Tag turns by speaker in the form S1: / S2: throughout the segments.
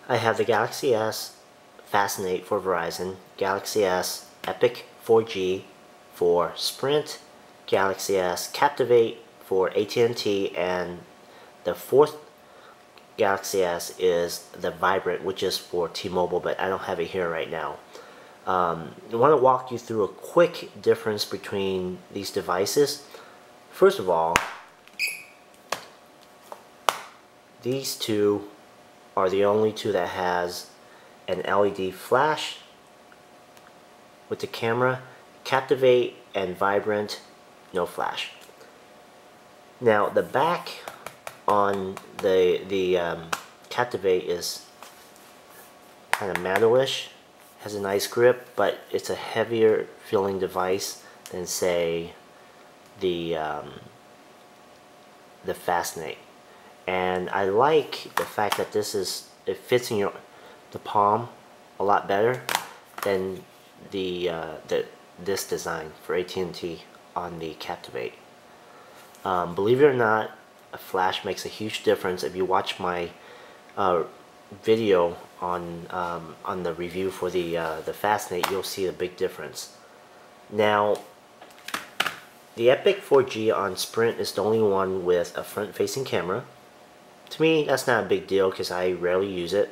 S1: I have the Galaxy S Fascinate for Verizon, Galaxy S Epic 4G for Sprint, Galaxy S Captivate for AT&T, and the fourth Galaxy S is the Vibrant, which is for T-Mobile, but I don't have it here right now. I want to walk you through a quick difference between these devices. First of all, these two are the only two that has an LED flash with the camera. Captivate and Vibrant, no flash. Now the back on the Captivate is kind of metal-ish, has a nice grip, but it's a heavier feeling device than, say, the Fascinate. And I like the fact that it fits in the palm a lot better than this design for AT&T on the Captivate. Believe it or not, a flash makes a huge difference. If you watch my video on the review for the Fascinate, you'll see a big difference. Now, the Epic 4G on Sprint is the only one with a front-facing camera. To me, that's not a big deal because I rarely use it.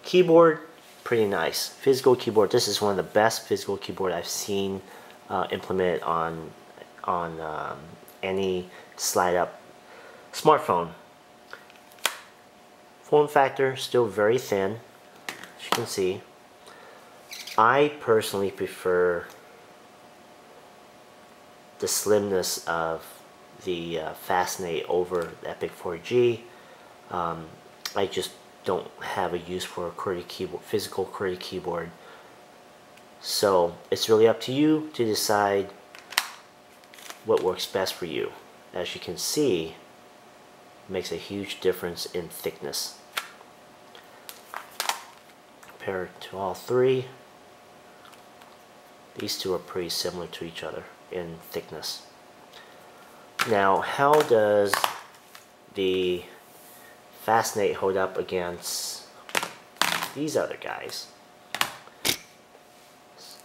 S1: Keyboard, pretty nice. Physical keyboard. This is one of the best physical keyboard I've seen implemented on any slide-up smartphone. Form factor, still very thin, as you can see. I personally prefer the slimness of the Fascinate over the Epic 4G. I just don't have a use for a QWERTY keyboard, physical QWERTY keyboard. So it's really up to you to decide what works best for you. As you can see, it makes a huge difference in thickness. Compared to all three, these two are pretty similar to each other in thickness. Now, how does the Fascinate hold up against these other guys?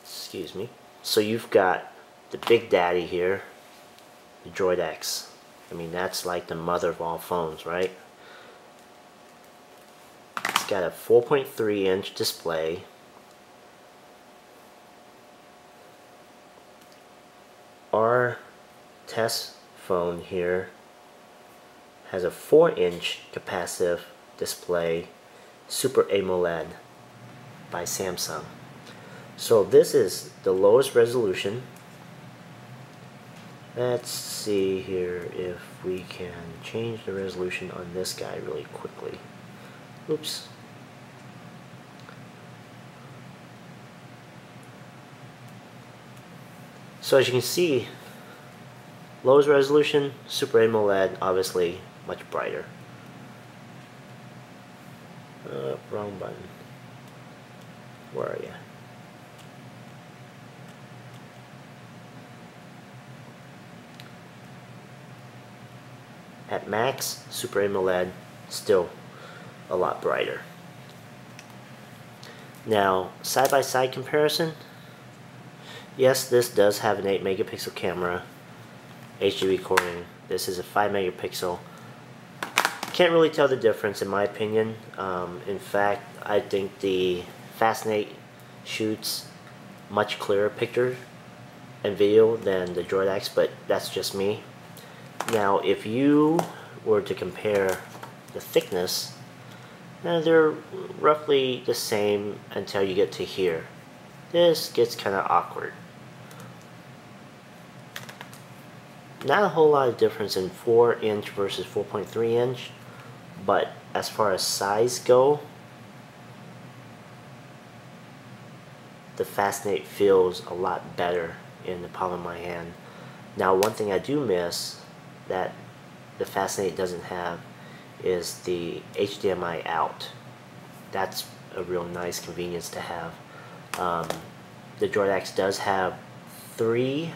S1: Excuse me. So you've got the big daddy here, the Droid X. I mean, that's like the mother of all phones, right? It's got a 4.3-inch display. Our test phone here has a 4-inch capacitive display, Super AMOLED by Samsung. So this is the lowest resolution. Let's see here if we can change the resolution on this guy really quickly. Oops. So as you can see, lowest resolution, Super AMOLED, obviously much brighter. Wrong button. Where are you? At max, Super AMOLED, still a lot brighter. Now, side-by-side comparison. Yes, this does have an 8 megapixel camera, HD recording. This is a 5 megapixel. Can't really tell the difference in my opinion. In fact, I think the Fascinate shoots much clearer picture and video than the Droid X, but that's just me. Now, if you were to compare the thickness, they're roughly the same until you get to here. This gets kind of awkward. Not a whole lot of difference in 4-inch versus 4.3-inch, but as far as size go, the Fascinate feels a lot better in the palm of my hand. Now, one thing I do miss that the Fascinate doesn't have is the HDMI out. That's a real nice convenience to have. The Droid X does have 3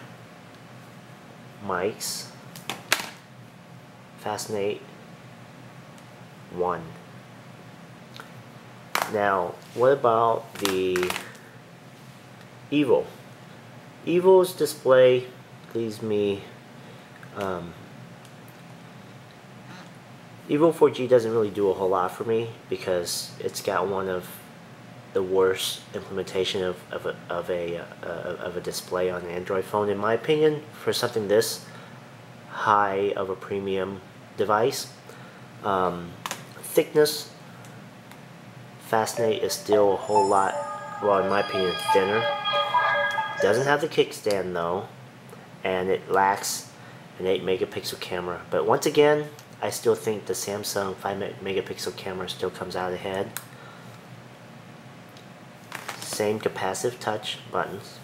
S1: mics. Fascinate 1. Now, what about the Evo? Evo's display leaves me... Evo 4G doesn't really do a whole lot for me because it's got one of the worst implementation of a display on an Android phone, in my opinion, for something this high of a premium device. Thickness, Fascinate is still a whole lot, well, in my opinion, thinner. Doesn't have the kickstand though, and it lacks an 8 megapixel camera. But once again, I still think the Samsung 5 megapixel camera still comes out ahead. Same capacitive touch buttons.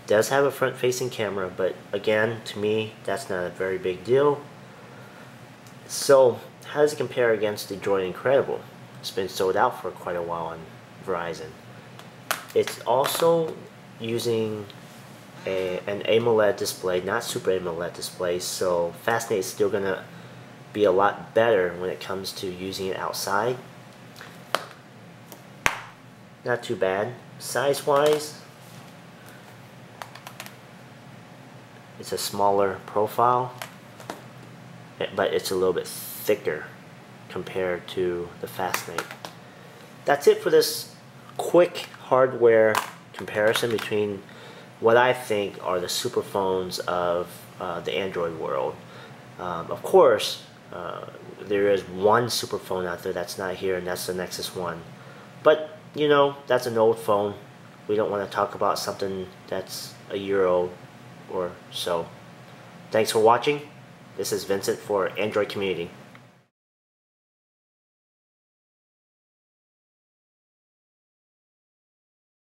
S1: Does have a front-facing camera, but again, to me, that's not a very big deal. So, how does it compare against the Droid Incredible? It's been sold out for quite a while on Verizon. It's also using an AMOLED display, not Super AMOLED display, so Fascinate is still going to be a lot better when it comes to using it outside. Not too bad. Size-wise, it's a smaller profile, but it's a little bit thicker compared to the Fascinate. That's it for this quick hardware comparison between what I think are the super phones of the Android world. Of course, there is one super phone out there that's not here, and that's the Nexus 1. But, you know, that's an old phone. We don't want to talk about something that's a year old or so. Thanks for watching. This is Vincent for Android Community.